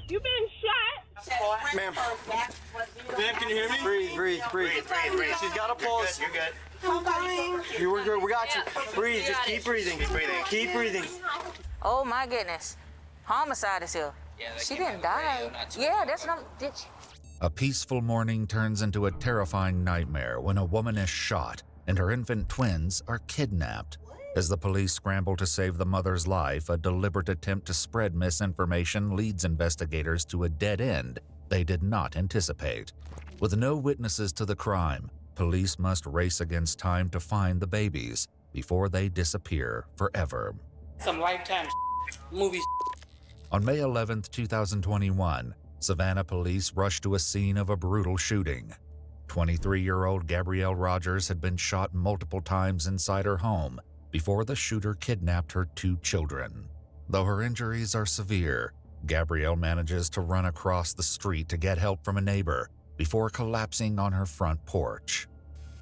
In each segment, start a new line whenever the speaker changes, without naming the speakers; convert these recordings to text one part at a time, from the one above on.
You been shot?
Ma'am.
Ma'am, can you hear me?
Breathe.
She's got a pulse.
You're good.
I'm dying.
We're good. We got you. Breathe. Just keep breathing. Keep breathing.
Oh my goodness. Homicide is here.
Yeah,
She didn't die. Yeah, that's not.
A peaceful morning turns into a terrifying nightmare when a woman is shot and her infant twins are kidnapped. As the police scramble to save the mother's life, a deliberate attempt to spread misinformation leads investigators to a dead end they did not anticipate. With no witnesses to the crime, police must race against time to find the babies before they disappear forever.
Some Lifetime movies.
On May 11, 2021, Savannah police rushed to a scene of a brutal shooting. 23-year-old Gabrielle Rogers had been shot multiple times inside her home before the shooter kidnapped her 2 children. Though her injuries are severe, Gabrielle manages to run across the street to get help from a neighbor before collapsing on her front porch.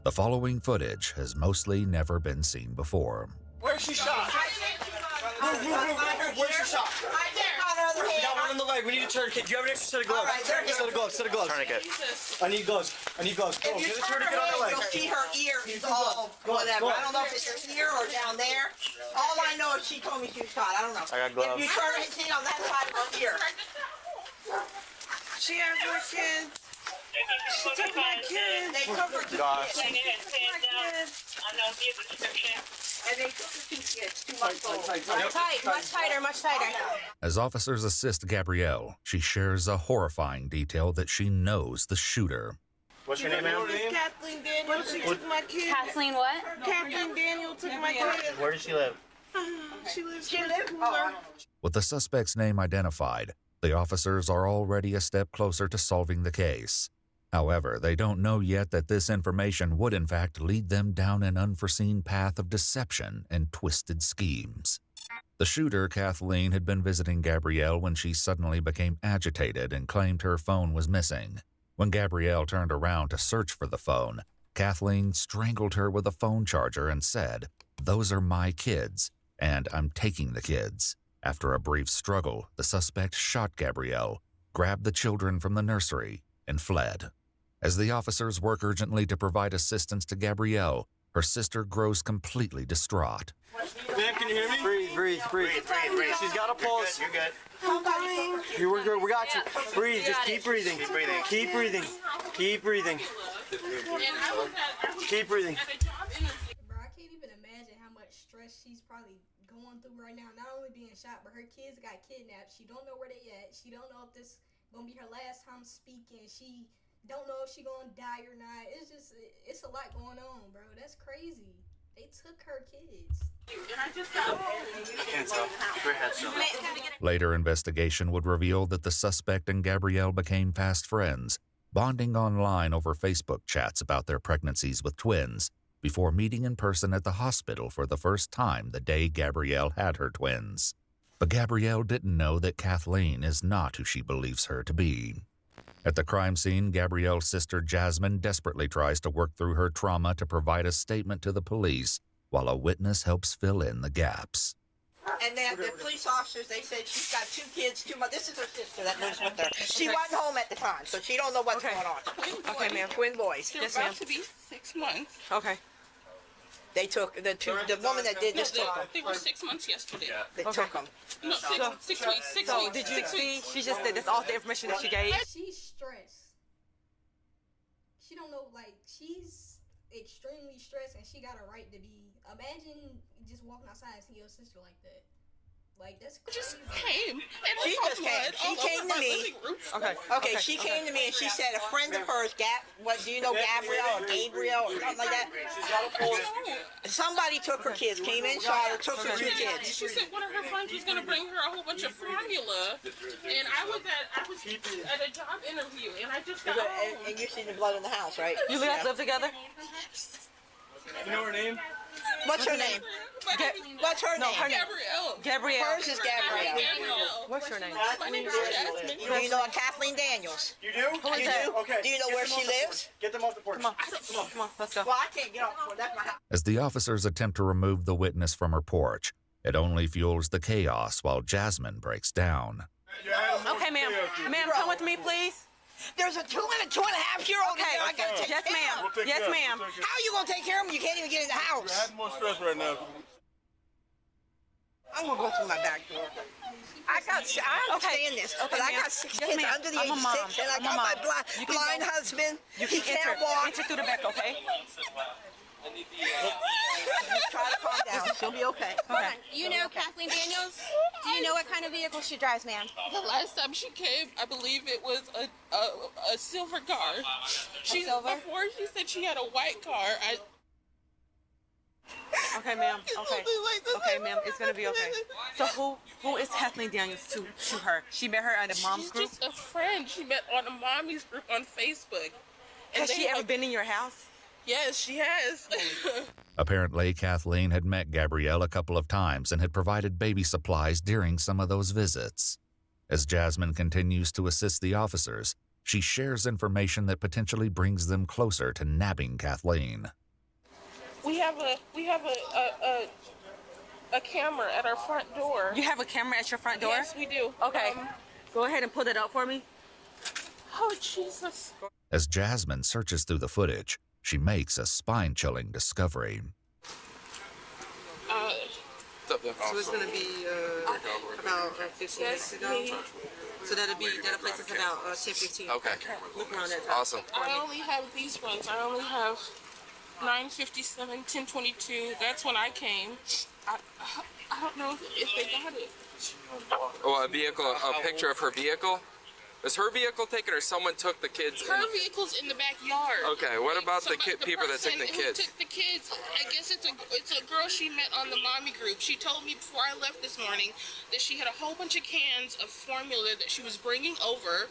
The following footage has mostly never been seen before.
Where's she shot? Where's she shot? We got one in the leg. We need a tourniquet. Do you have an extra set of gloves? Set of gloves.
Tourniquet.
I need gloves. Go. Get a tourniquet on the leg.
You'll see her ear is all whatever. I don't know if it's her ear or down there. All I know is she told me she was shot. I don't know.
I got gloves.
If you turn her see on that side of her ear.
She has your kids.
She took my kids. They took her
Gosh.
and they took her 2 kids, 2 months old.
Much tighter.
As officers assist Gabrielle, she shares a horrifying detail that she knows the shooter.
What's your name, ma'am?
It's Kathleen Daniel. She took my kids.
Kathleen what?
Kathleen Daniel took my kids.
Where does she live?
She lives in the cooler.
With the suspect's name identified, the officers are already a step closer to solving the case. However, they don't know yet that this information would in fact lead them down an unforeseen path of deception and twisted schemes. The shooter, Kathleen, had been visiting Gabrielle when she suddenly became agitated and claimed her phone was missing. When Gabrielle turned around to search for the phone, Kathleen strangled her with a phone charger and said, "Those are my kids, and I'm taking the kids." After a brief struggle, the suspect shot Gabrielle, grabbed the children from the nursery, and fled. As the officers work urgently to provide assistance to Gabrielle, her sister grows completely distraught.
Ma'am, can you hear me?
Breathe.
She's got a pulse.
You're good.
I'm dying.
We're good. We got you. Breathe. Just keep breathing. Keep breathing.
Bro, I can't even imagine how much stress she's probably going through right now. Not only being shot, but her kids got kidnapped. She don't know where they at. She don't know if this gonna be her last time speaking. She don't know if she gonna die or not. It's a lot going on, bro. That's crazy. They took her kids.
Later investigation would reveal that the suspect and Gabrielle became fast friends, bonding online over Facebook chats about their pregnancies with twins, before meeting in person at the hospital for the first time the day Gabrielle had her twins. But Gabrielle didn't know that Kathleen is not who she believes her to be. At the crime scene, Gabrielle's sister Jasmine desperately tries to work through her trauma to provide a statement to the police, while a witness helps fill in the gaps.
And then the police officers, they said she's got 2 kids, 2 months. This is her sister that lives with her. She wasn't home at the time, so she don't know what's going on.
Okay, ma'am.
Twin boys.
They're about to be 6 months.
Okay.
They took the woman that did this took them.
They were 6 months yesterday.
They took them.
No, 6 weeks. 6
So
weeks.
did you
6
see?
weeks.
She just said that's all the information that she gave. She's stressed. She don't know, like, she's extremely stressed, and she got a right to be. Imagine just walking outside and seeing your sister like that. Like, that's crazy.
Just came. And
She just came. She came to me.
Okay.
She came to me and she said a friend of hers, do you know Gabrielle or Gabriel or something like that? Somebody took her kids, came in, shot her, took her 2 kids.
She said one of her friends was going to bring her a whole bunch of formula, and I was at a job interview, and I just got home.
And you see the blood in the house, right?
You guys live together?
You know her name?
What's her name? What's her name?
her name. Gabrielle.
Hers is Gabrielle.
What's your name?
My name is Jasmine.
Do you know a Kathleen Daniels?
You do?
Who is that?
Okay.
Do you know where she lives?
Get them off the porch.
Come on, let's go.
Well, I can't get off. That's my house.
As the officers attempt to remove the witness from her porch, it only fuels the chaos while Jasmine breaks down.
Okay, ma'am.
Ma'am,
come with me, please.
There's a 2 and a 2.5-year-old in there. I gotta take
Yes,
care
ma'am.
of.
Yes, ma'am.
How are you gonna take care of them? You can't even get in the house.
We're having more stress right now.
I'm gonna go through my back door. I understand this, but I got 6 kids under the age of 6, and I got my blind husband.
You
He
can
can't walk.
enter through the back, okay?
Just try to calm down. She'll be okay.
You know Kathleen Daniels? Do you know what kind of vehicle she drives, ma'am?
The last time she came, I believe it was a silver car. Before she said she had a white car.
Okay, ma'am. Okay. Okay, ma'am. It's gonna be okay. So who is Kathleen Daniels to her? She met her at a mom's group?
She's just a friend. She met on a mommy's group on Facebook.
Has she ever been in your house?
Yes, she has.
Apparently, Kathleen had met Gabrielle a couple of times and had provided baby supplies during some of those visits. As Jasmine continues to assist the officers, she shares information that potentially brings them closer to nabbing Kathleen.
We have a camera at our front door.
You have a camera at your front door?
Yes, we do.
Okay. Go ahead and pull that up for me.
Oh, Jesus.
As Jasmine searches through the footage, she makes a spine-chilling discovery.
So it's going to be about 15 minutes ago. So that'll place us about 10-15.
Okay.
Look around that time.
Awesome.
I only have these ones. I only have 9:57, 10:22. That's when I came. I don't know if they got it.
Oh, a picture of her vehicle? Is her vehicle taken or someone took the kids?
Her vehicle's in the backyard.
Okay, what about the people that took the kids?
Who took the kids, I guess it's a girl she met on the mommy group. She told me before I left this morning that she had a whole bunch of cans of formula that she was bringing over,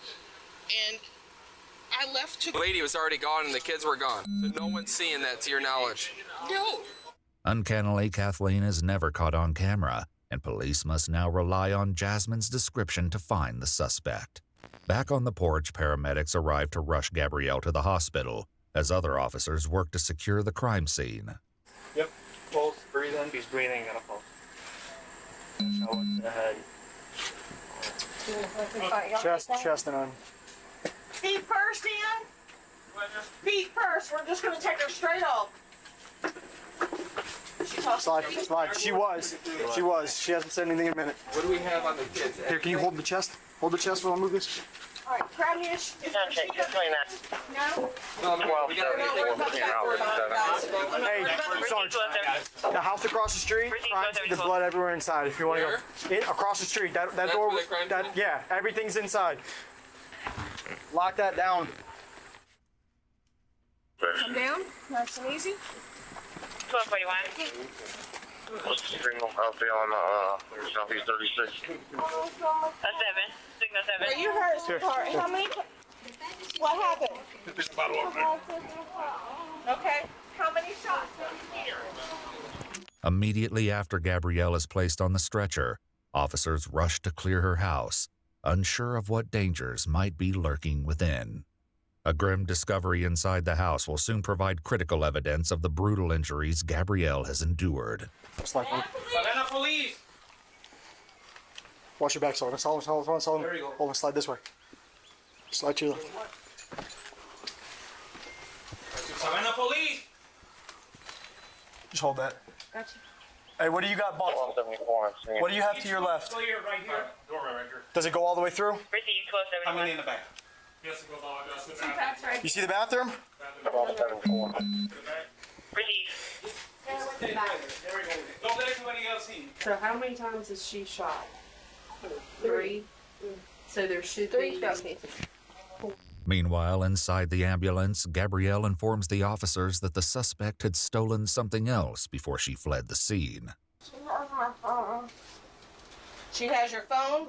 and I left to...
The lady was already gone and the kids were gone. So no one's seeing that to your knowledge.
No.
Uncannily, Kathleen is never caught on camera, and police must now rely on Jasmine's description to find the suspect. Back on the porch, paramedics arrive to rush Gabrielle to the hospital as other officers work to secure the crime scene.
Yep. Pulse, breathe in. He's breathing in a pulse. Show it to the head. Chest and on.
Feet first, Ian. Feet first. We're just going to take her straight up.
Slide. She was. She hasn't said anything in a minute.
What do we have on the kids?
Here, can you hold the chest? Hold the chest while I move this.
All right, grab me a...
Okay, just like that.
No?
Well, we got
Hey, Sarge, the house across the street, there's blood everywhere inside. If you want to go across the street, that door, yeah, everything's inside. Lock that down.
Come down. Nice and easy.
1241.
What's the signal out there on Southeast 36?
A 7. Signal 7.
Well, you heard sweetheart. How many... What happened? Okay. How many shots?
Immediately after Gabrielle is placed on the stretcher, officers rush to clear her house, unsure of what dangers might be lurking within. A grim discovery inside the house will soon provide critical evidence of the brutal injuries Gabrielle has endured.
Savannah
police!
Watch your back, Sullivan. Sullivan.
There you go.
Hold on, slide this way. Slide to your left.
Savannah police!
Just hold that.
Gotcha.
Hey, what do you got, boss? What do you have to your left?
Right here. Doorway right here.
Does it go all the way through?
Receive 1271.
in the back. Yes, it goes all the way down to the back.
You see the bathroom?
Receive.
There we go. Don't let anybody else in.
So how many times is she shot? 3. So there should
3
be...
shot cases.
Meanwhile, inside the ambulance, Gabrielle informs the officers that the suspect had stolen something else before she fled the scene.
She has your phone?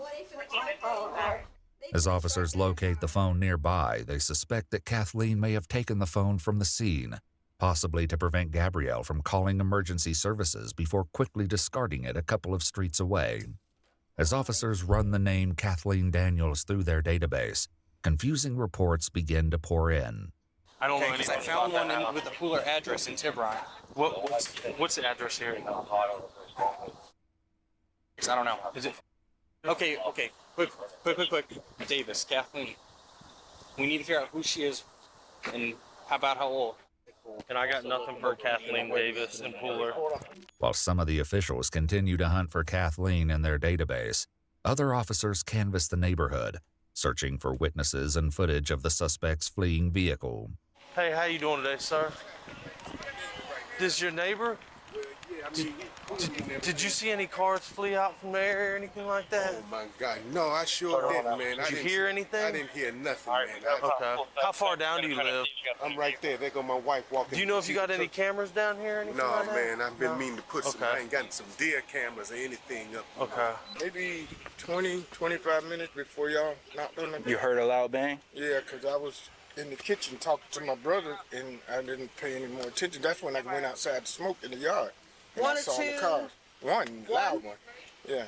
As officers locate the phone nearby, they suspect that Kathleen may have taken the phone from the scene, possibly to prevent Gabrielle from calling emergency services before quickly discarding it a couple of streets away. As officers run the name Kathleen Daniels through their database, confusing reports begin to pour in.
I don't know anything. I found one with a cooler address in Tiburon. What's the address here? I don't know. Is it? Okay. Quick. Davis, Kathleen. We need to figure out who she is and how about how old.
And I got nothing for Kathleen Davis and Pooler.
While some of the officials continue to hunt for Kathleen in their database, other officers canvass the neighborhood, searching for witnesses and footage of the suspect's fleeing vehicle.
Hey, how you doing today, sir? This your neighbor? Did you see any cars flee out from there or anything like that?
Oh my God, no, I sure didn't, man.
Did you hear anything?
I didn't hear nothing, man.
Okay. How far down do you live?
I'm right there. There go my wife walking.
Do you know if you got any cameras down here or anything
No,
like that?
man, I've been meaning to put some. I ain't gotten some deer cameras or anything up.
Okay.
Maybe 20, 25 minutes before y'all knocked on the door.
You heard a loud bang?
Yeah, because I was in the kitchen talking to my brother and I didn't pay any more attention. That's when I went outside to smoke in the yard. And
One
I
or
saw
two?
the cars. One, loud one. Yeah.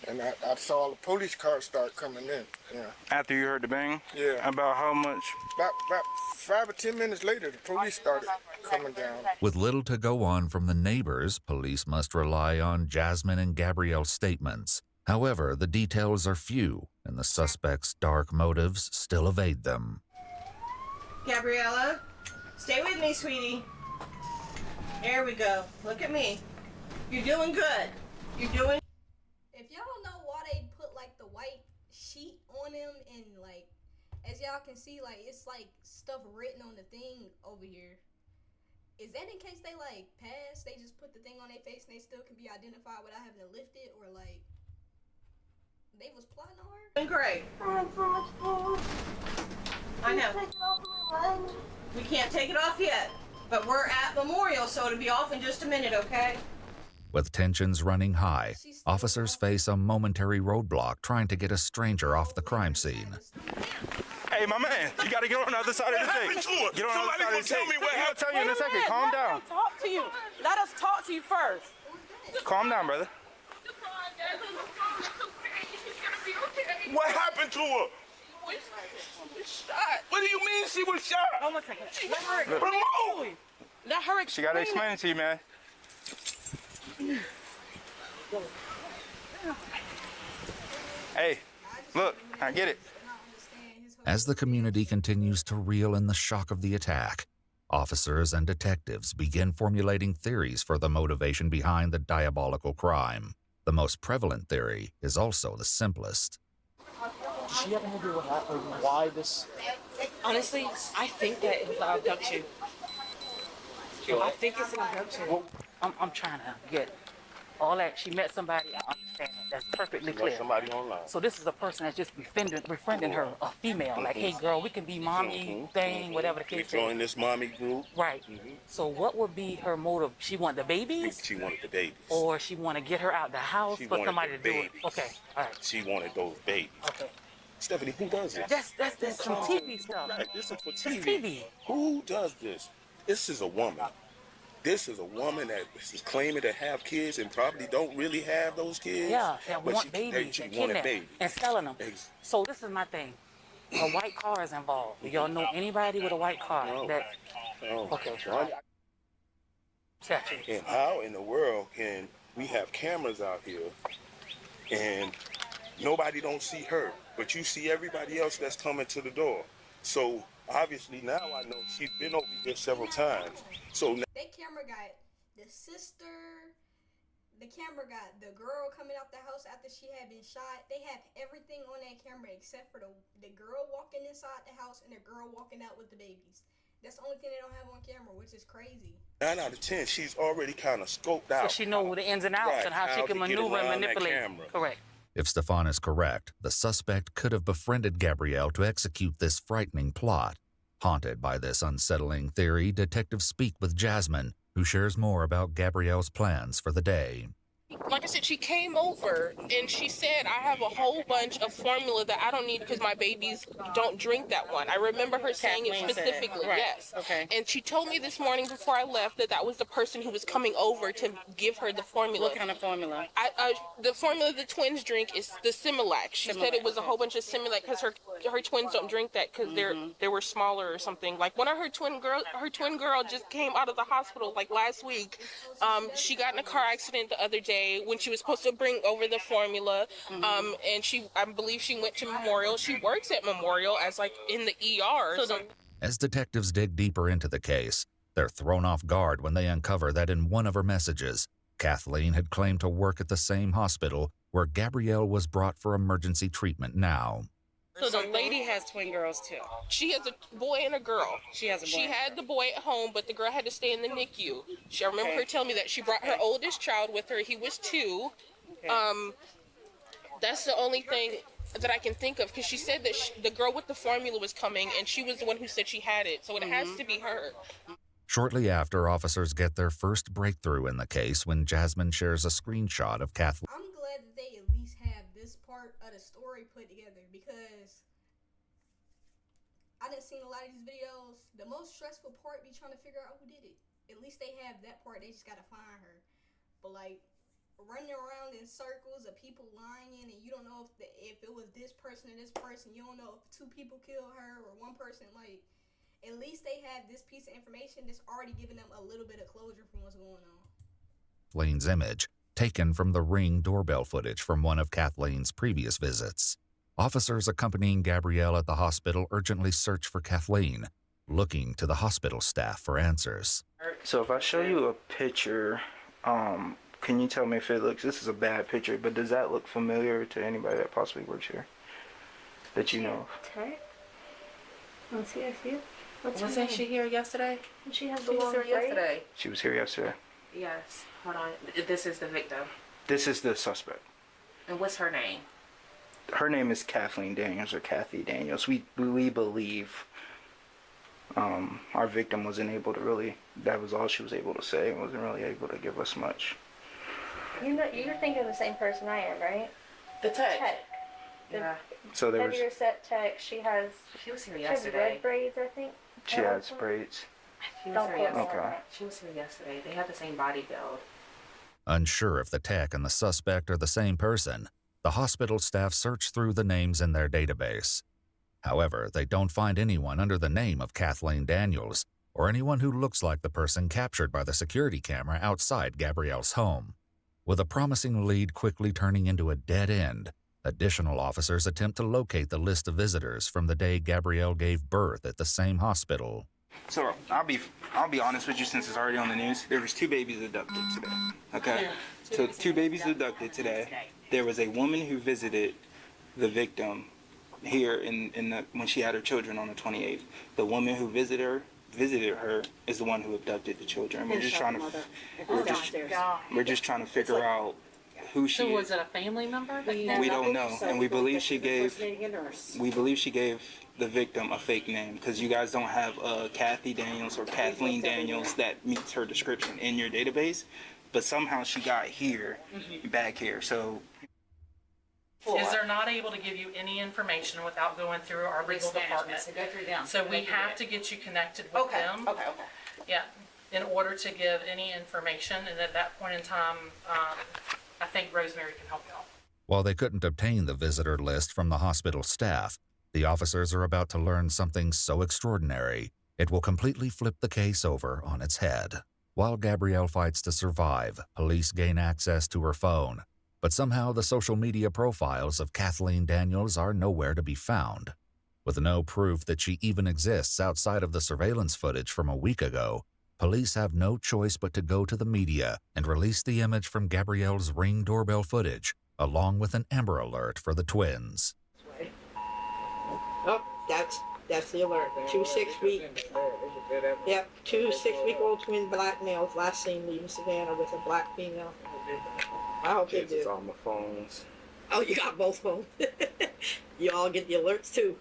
And I saw the police cars start coming in. Yeah.
After you heard the bang?
Yeah.
About how much?
About 5 or 10 minutes later, the police started coming down.
With little to go on from the neighbors, police must rely on Jasmine and Gabrielle's statements. However, the details are few, and the suspect's dark motives still evade them.
Gabriella, stay with me, sweetie. There we go. Look at me. You're doing good. You're doing.
If y'all don't know why they put like the white sheet on them and like, as y'all can see, like it's like stuff written on the thing over here. Is that in case they like pass? They just put the thing on their face and they still can be identified without having to lift it, or like they was plotting on her?
Doing great. I know. We can't take it off yet, but we're at Memorial, so it'll be off in just a minute, okay?
With tensions running high, officers face a momentary roadblock trying to get a stranger off the crime scene.
Hey, my man, you gotta get on the other side of the tape. Get on the other side of the tape. I'll tell you in a second. Calm down.
Talk to you. Let us talk to you first.
Calm down, brother.
What happened to her? Shot. What do you mean she was shot?
Hold on a second. Let her
Look.
explain. Let her explain.
She gotta explain it to you, man. Hey, look, I get it.
As the community continues to reel in the shock of the attack, officers and detectives begin formulating theories for the motivation behind the diabolical crime. The most prevalent theory is also the simplest.
Did she have any idea what happened? Why this?
Honestly, I think that it was an abduction. I think it's an abduction.
Well, I'm trying to get all that. She met somebody. I understand that. That's perfectly clear.
Somebody online.
So this is a person that's just befriending her, a female. Like, hey, girl, we can be mommy thing, whatever the case
Join
is.
this mommy group.
Right. So what would be her motive? She want the babies?
She wanted the babies.
Or she want to get her out the house
She
for
wanted
somebody
the
to do it?
babies.
Okay. All right.
She wanted those babies.
Okay.
Stephanie, who does this?
That's some TV stuff.
Right, this is for
It's
TV.
TV.
Who does this? This is a woman. This is a woman that is claiming to have kids and probably don't really have those kids.
Yeah, that
but
want babies
she
and
wanted
kidnap
babies.
and selling them. So this is my thing. A white car is involved. Do y'all know anybody with a white car?
No.
That
No.
okay.
So and how in the world can we have cameras out here and nobody don't see her, but you see everybody else that's coming to the door? So obviously now I know she's been over here several times. So now
That camera got the sister. The camera got the girl coming out the house after she had been shot. They have everything on that camera except for the girl walking inside the house and the girl walking out with the babies. That's the only thing they don't have on camera, which is crazy.
9 out of 10, she's already kind of scoped out.
So she know the ins and outs
Right,
and how she
how
can
to get
maneuver and
around that
manipulate.
camera.
Correct.
If Stefan is correct, the suspect could have befriended Gabrielle to execute this frightening plot. Haunted by this unsettling theory, detectives speak with Jasmine, who shares more about Gabrielle's plans for the day.
Like I said, she came over and she said, I have a whole bunch of formula that I don't need because my babies don't drink that one. I remember her saying it
Kathleen said.
specifically,
Right.
yes.
Okay.
And she told me this morning before I left that was the person who was coming over to give her the formula.
What kind of formula?
The formula the twins drink is the Similac. She said it was a whole bunch of Similac because her twins don't drink that because they were smaller or something. Like one of her twin girl just came out of the hospital like last week. She got in a car accident the other day. day when she was supposed to bring over the formula. And I believe she went to Memorial. She works at Memorial as like in the ER.
As detectives dig deeper into the case, they're thrown off guard when they uncover that in one of her messages, Kathleen had claimed to work at the same hospital where Gabrielle was brought for emergency treatment now.
So the lady has twin girls too.
She has a boy and a girl.
She has a boy.
She had the boy at home, but the girl had to stay in the NICU. I remember her telling me that she brought her oldest child with her. He was 2. That's the only thing that I can think of, because she said that the girl with the formula was coming, and she was the one who said she had it. So it has to be her.
Shortly after, officers get their first breakthrough in the case when Jasmine shares a screenshot of Kathleen.
I'm glad that they at least have this part of the story put together, because I done seen a lot of these videos. The most stressful part be trying to figure out who did it. At least they have that part. They just gotta find her. But like running around in circles of people lying, and you don't know if it was this person or this person. You don't know if 2 people killed her or 1 person. Like, at least they have this piece of information that's already giving them a little bit of closure from what's going on.
Kathleen's image, taken from the Ring doorbell footage from one of Kathleen's previous visits. Officers accompanying Gabrielle at the hospital urgently search for Kathleen, looking to the hospital staff for answers.
So if I show you a picture, can you tell me if it looks, this is a bad picture, but does that look familiar to anybody that possibly works here? That you know of?
Let's see, I see it.
Wasn't she here yesterday?
She has
She was here yesterday.
She was here yesterday.
Yes. Hold on. This is the victim.
This is the suspect.
And what's her name?
Her name is Kathleen Daniels, or Kathy Daniels. We believe our victim wasn't able to really, that was all she was able to say, and wasn't really able to give us much.
You're thinking of the same person I am, right?
The tech.
Yeah.
So there was,
heavier set tech. She was
here
She has
yesterday.
red braids, I think.
she has braids.
She was
Don't
here
quote me on
yesterday.
that.
She was here yesterday. They have the same body build.
Unsure if the tech and the suspect are the same person, the hospital staff search through the names in their database. However, they don't find anyone under the name of Kathleen Daniels, or anyone who looks like the person captured by the security camera outside Gabrielle's home. With a promising lead quickly turning into a dead end, additional officers attempt to locate the list of visitors from the day Gabrielle gave birth at the same hospital.
So I'll be honest with you, since it's already on the news. There was 2 babies abducted today. Okay, so 2 babies abducted today. There was a woman who visited the victim here when she had her children on the 28th. The woman who visited her is the one who abducted the children. We're just trying to figure out who she
So was
is.
it a family member?
We don't know, and we believe she gave the victim a fake name, because you guys don't have Kathy Daniels or Kathleen Daniels that meets her description in your database, but somehow she got here, back here. So
is they're not able to give you any information without going through our legal department.
So go through them.
So we have to get you connected with them.
Okay.
Yeah, in order to give any information, and at that point in time, I think Rosemary can help you out.
While they couldn't obtain the visitor list from the hospital staff, the officers are about to learn something so extraordinary, it will completely flip the case over on its head. While Gabrielle fights to survive, police gain access to her phone, but somehow the social media profiles of Kathleen Daniels are nowhere to be found. With no proof that she even exists outside of the surveillance footage from a week ago, police have no choice but to go to the media and release the image from Gabrielle's Ring doorbell footage, along with an Amber Alert for the twins.
Oh, that's the alert. 2 6-week. Yep, 2 6-week-old twin black males last seen leaving Savannah with a black female. I hope they do.
on my phones.
Oh, you got both phones. You all get the alerts too.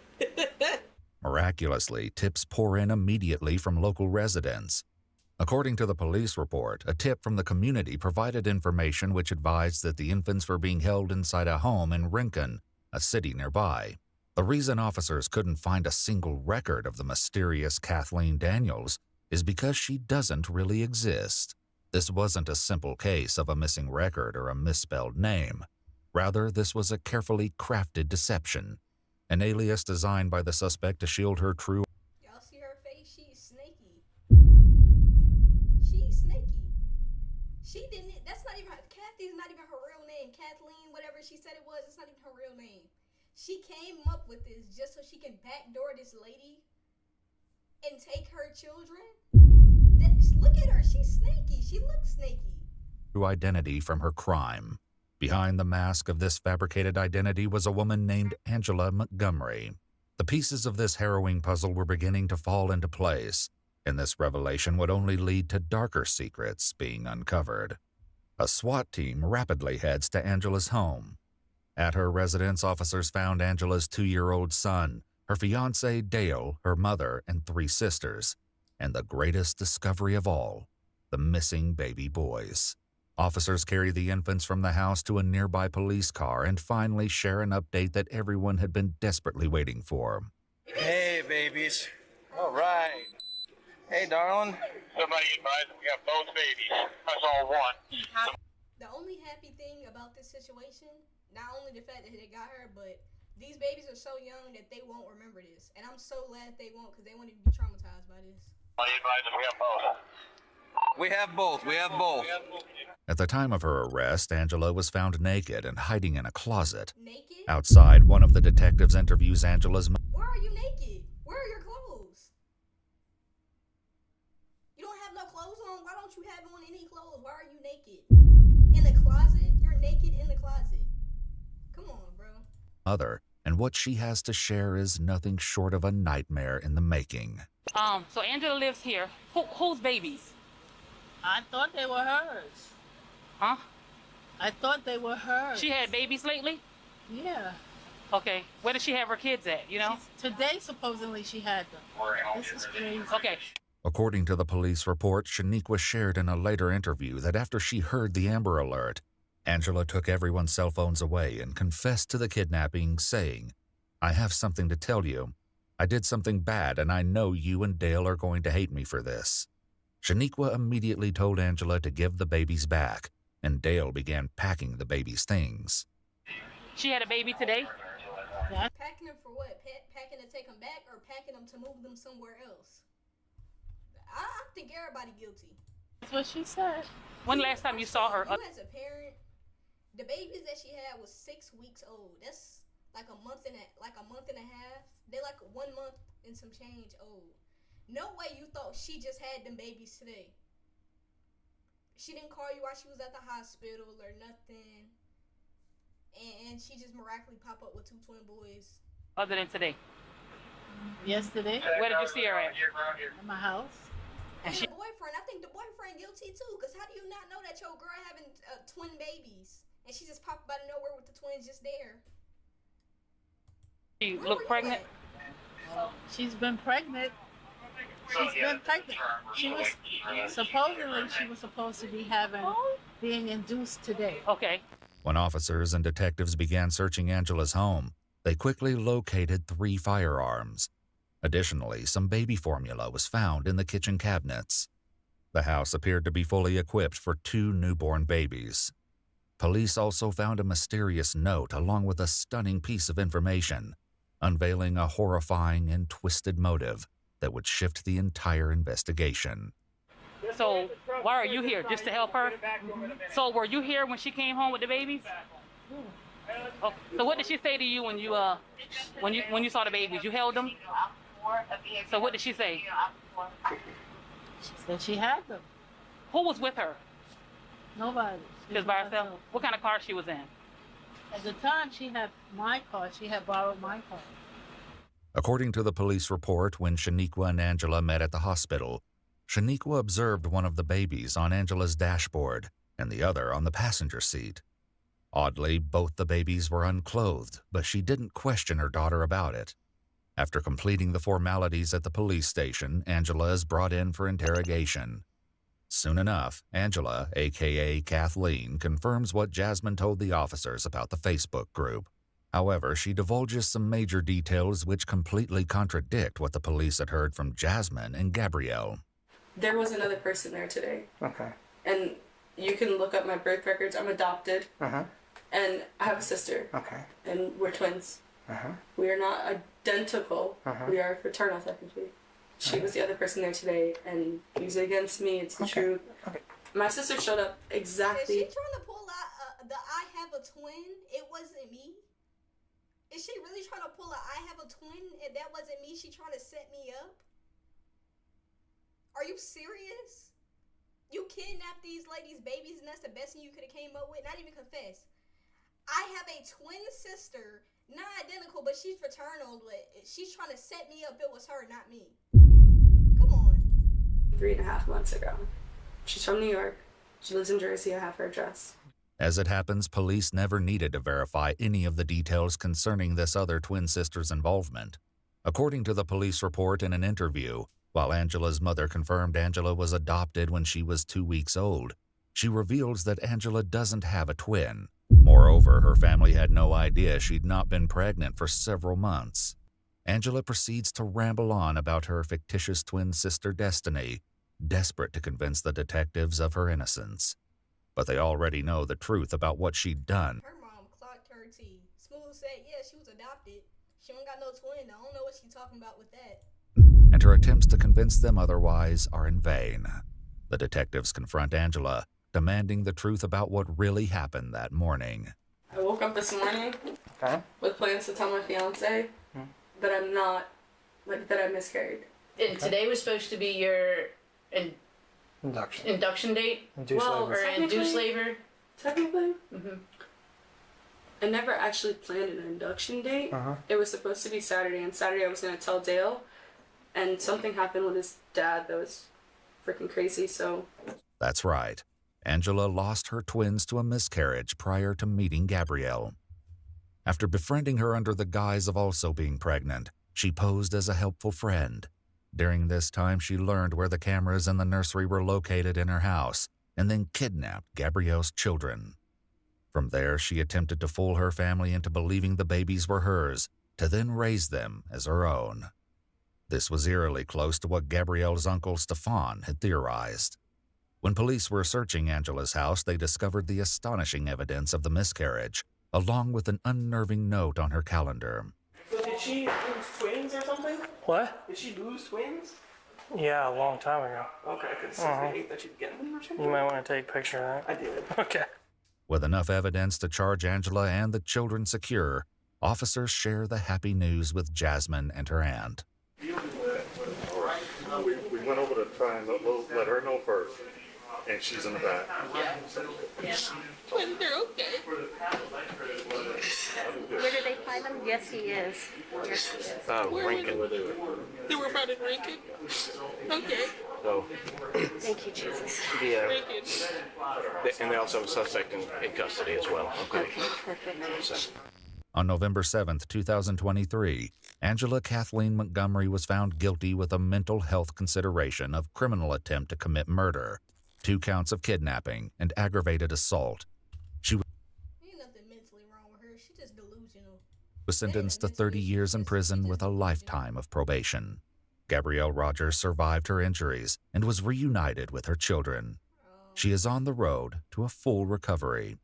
Miraculously, tips pour in immediately from local residents. According to the police report, a tip from the community provided information which advised that the infants were being held inside a home in Rincon, a city nearby. The reason officers couldn't find a single record of the mysterious Kathleen Daniels is because she doesn't really exist. This wasn't a simple case of a missing record or a misspelled name. Rather, this was a carefully crafted deception, an alias designed by the suspect to shield her true.
Y'all see her face? She's snaky. She's snaky. She didn't. That's not even. Kathy's not even she said it was. It's not even her real name. She came up with this just so she can backdoor this lady and take her children. Look at her. She's snaky. She looks snaky.
True identity from her crime. Behind the mask of this fabricated identity was a woman named Angela Montgomery. The pieces of this harrowing puzzle were beginning to fall into place, and this revelation would only lead to darker secrets being uncovered. A SWAT team rapidly heads to Angela's home. At her residence, officers found Angela's 2-year-old son, her fiancé Dale, her mother, and 3 sisters, and the greatest discovery of all, the missing baby boys. Officers carry the infants from the house to a nearby police car and finally share an update that everyone had been desperately waiting for.
Hey, babies. All right. Hey, darling.
Somebody advised we have both babies. That's all one.
The only happy thing about this situation, not only the fact that they got her, but these babies are so young that they won't remember this. And I'm so glad they won't, because they won't even be traumatized by this.
Somebody advised we have both.
We have both. We have both.
At the time of her arrest, Angela was found naked and hiding in a closet.
Naked?
Outside, one of the detectives interviews Angela's mother.
Where are you naked? Where are your clothes? You don't have no clothes on? Why don't you have on any clothes? Why are you naked? In the closet? You're naked in the closet. Come on, bro.
And what she has to share is nothing short of a nightmare in the making.
So Angela lives here. Whose babies?
I thought they were hers.
Huh?
I thought they were hers.
She had babies lately?
Yeah.
Okay. Where does she have her kids at, you know?
Today, supposedly, she had them. This is crazy.
Okay.
According to the police report, Shaniqua shared in a later interview that after she heard the Amber Alert, Angela took everyone's cell phones away and confessed to the kidnapping, saying, "I have something to tell you. I did something bad, and I know you and Dale are going to hate me for this." Shaniqua immediately told Angela to give the babies back, and Dale began packing the babies' things.
She had a baby today?
Yeah. Packing them for what? Packing to take them back or packing them to move them somewhere else? I think everybody guilty.
That's what she said.
When last time you saw her?
You as a parent, the babies that she had was 6 weeks old. That's like a month and a half. They're like 1 month and some change old. No way you thought she just had them babies today. She didn't call you while she was at the hospital or nothing. And she just miraculously pop up with 2 twin boys.
Other than today?
Yesterday.
Where did you see her at?
At my house.
And the boyfriend, I think the boyfriend guilty too, because how do you not know that your girl having twin babies? And she just popped out of nowhere with the twins just there.
She look pregnant?
She's been pregnant. She's been pregnant. She was supposed to be being induced today.
Okay.
When officers and detectives began searching Angela's home, they quickly located 3 firearms. Additionally, some baby formula was found in the kitchen cabinets. The house appeared to be fully equipped for 2 newborn babies. Police also found a mysterious note along with a stunning piece of information, unveiling a horrifying and twisted motive that would shift the entire investigation.
So, why are you here? Just to help her? So, were you here when she came home with the babies? Oh, so what did she say to you when you saw the babies? You held them? So what did she say?
She said she had them.
Who was with her?
Nobody.
She was by herself? What kind of car she was in?
At the time, she had my car. She had borrowed my car.
According to the police report, when Shaniqua and Angela met at the hospital, Shaniqua observed one of the babies on Angela's dashboard and the other on the passenger seat. Oddly, both the babies were unclothed, but she didn't question her daughter about it. After completing the formalities at the police station, Angela is brought in for interrogation. Soon enough, Angela, aka Kathleen, confirms what Jasmine told the officers about the Facebook group. However, she divulges some major details which completely contradict what the police had heard from Jasmine and Gabrielle.
There was another person there today.
Okay.
And you can look up my birth records. I'm adopted.
Uh-huh.
And I have a sister.
Okay.
And we're twins.
Uh-huh.
We are not identical.
Uh-huh.
We are fraternal, technically. She was the other person there today, and use it against me. It's the truth.
Okay.
My sister showed up exactly.
Is she trying to pull out the I have a twin it wasn't me? Is she really trying to pull a I have a twin and that wasn't me? She trying to set me up? Are you serious? You kidnapped these ladies' babies and that's the best thing you could have came up with? Not even confess. I have a twin sister, not identical, but she's fraternal, but she's trying to set me up. It was her, not me. Come on.
3.5 months ago. She's from New York. She lives in Jersey. I have her address.
As it happens, police never needed to verify any of the details concerning this other twin sister's involvement. According to the police report in an interview, while Angela's mother confirmed Angela was adopted when she was 2 weeks old, she reveals that Angela doesn't have a twin. Moreover, her family had no idea she'd not been pregnant for several months. Angela proceeds to ramble on about her fictitious twin sister Destiny, desperate to convince the detectives of her innocence. But they already know the truth about what she'd done.
Her mom clocked her T. Smooth said, yeah, she was adopted. She don't got no twin. I don't know what she's talking about with that.
And her attempts to convince them otherwise are in vain. The detectives confront Angela, demanding the truth about what really happened that morning.
I woke up this morning with plans to tell my fiance that I'm not, that I miscarried.
And today was supposed to be your induction date?
Induced labor.
Or induced labor?
Technically. I never actually planned an induction date. It was supposed to be Saturday, and Saturday I was going to tell Dale, and something happened with his dad that was freaking crazy, so...
That's right. Angela lost her twins to a miscarriage prior to meeting Gabrielle. After befriending her under the guise of also being pregnant, she posed as a helpful friend. During this time, she learned where the cameras in the nursery were located in her house and then kidnapped Gabrielle's children. From there, she attempted to fool her family into believing the babies were hers, to then raise them as her own. This was eerily close to what Gabrielle's uncle Stefan had theorized. When police were searching Angela's house, they discovered the astonishing evidence of the miscarriage, along with an unnerving note on her calendar.
So did she lose twins or something?
What?
Did she lose twins?
Yeah, a long time ago.
Okay, because I hate that she'd get them or something.
You might want to take a picture of that.
I did.
Okay.
With enough evidence to charge Angela and the children secure, officers share the happy news with Jasmine and her aunt.
We went over to try and let her know first, and she's in the back.
When they're okay.
Where did they find him? Yes, he is. Yes, he is.
Rankin.
They were found in Rankin? Okay.
So,
Thank you, Jesus.
Rankin.
and they also have a suspect in custody as well.
Okay, perfect.
So.
On November 7th, 2023, Angela Kathleen Montgomery was found guilty with a mental health consideration of criminal attempt to commit murder, 2 counts of kidnapping, and aggravated assault. She
Ain't nothing mentally wrong with her. She's just delusional.
was sentenced to 30 years in prison with a lifetime of probation. Gabrielle Rogers survived her injuries and was reunited with her children. She is on the road to a full recovery.